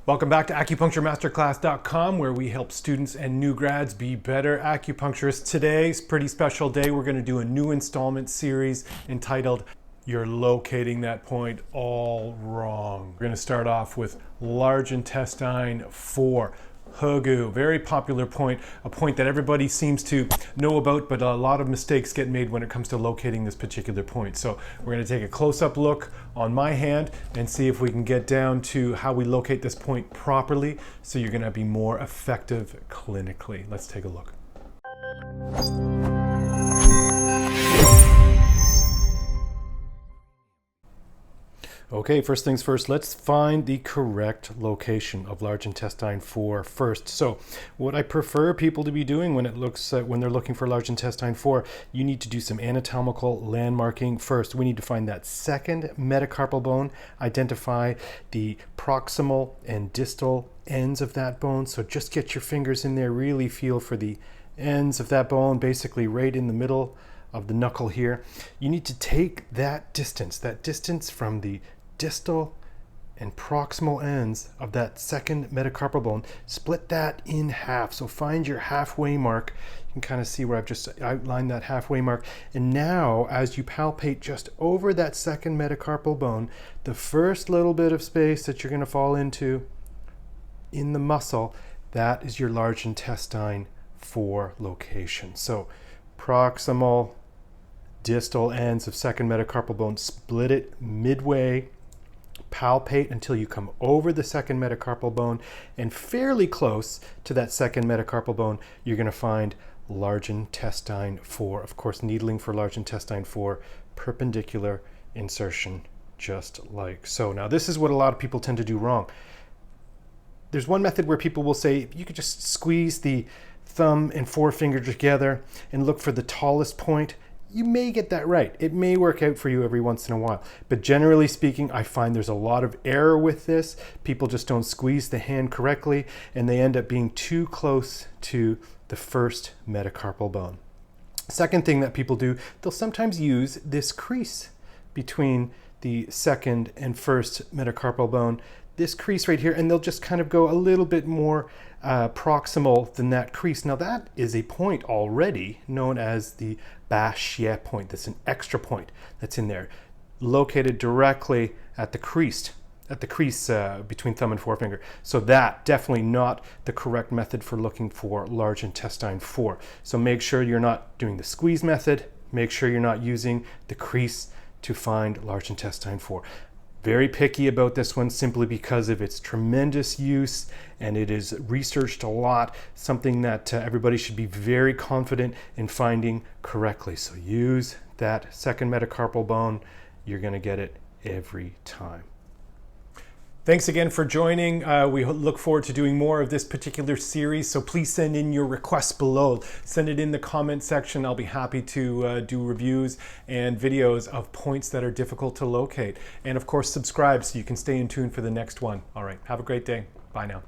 Welcome back to acupuncturemasterclass.com, where we help students and new grads be better acupuncturists. Today's a pretty special day. We're going to do a new installment series entitled You're Locating That Point All Wrong. We're going to start off with large intestine 4. Hugu, very popular point, a point that everybody seems to know about, but a lot of mistakes get made when it comes to locating this particular point. So we're going to take a close-up look on my hand and see if we can get down to how we locate this point properly, so you're going to be more effective clinically. Let's take a look. Okay, first things first, let's find the correct location of large intestine 4 first. So what I prefer people to be doing when they're looking for large intestine 4, you need to do some anatomical landmarking first. We need to find that second metacarpal bone, identify the proximal and distal ends of that bone. So just get your fingers in there, really feel for the ends of that bone, basically right in the middle of the knuckle here. You need to take that distance from the distal and proximal ends of that second metacarpal bone, split that in half. So find your halfway mark. You can kind of see where I've just outlined that halfway mark. And now, as you palpate just over that second metacarpal bone, the first little bit of space that you're going to fall into in the muscle, that is your large intestine 4 location. So proximal, distal ends of second metacarpal bone, split it midway, palpate until you come over the second metacarpal bone, and fairly close to that second metacarpal bone, you're going to find large intestine 4. Of course, needling for large intestine 4, perpendicular insertion, just like so. Now, this is what a lot of people tend to do wrong. There's one method where people will say, you could just squeeze the thumb and forefinger together and look for the tallest point. You may get that right. It may work out for you every once in a while. But generally speaking, I find there's a lot of error with this. People just don't squeeze the hand correctly, and they end up being too close to the first metacarpal bone. Second thing that people do, they'll sometimes use this crease between the second and first metacarpal bone, this crease right here, and they'll just kind of go a little bit more proximal than that crease. Now that is a point already known as the Bashie point. That's an extra point that's in there, located directly at the crease between thumb and forefinger. So that definitely not the correct method for looking for large intestine 4. So make sure you're not doing the squeeze method. Make sure you're not using the crease to find large intestine 4. Very picky about this one simply because of its tremendous use, and it is researched a lot, something that everybody should be very confident in finding correctly. So use that second metacarpal bone. You're going to get it every time. Thanks again for joining. We look forward to doing more of this particular series, so please send in your requests below. Send it in the comment section. I'll be happy to do reviews and videos of points that are difficult to locate. And of course, subscribe so you can stay in tune for the next one. All right, have a great day. Bye now.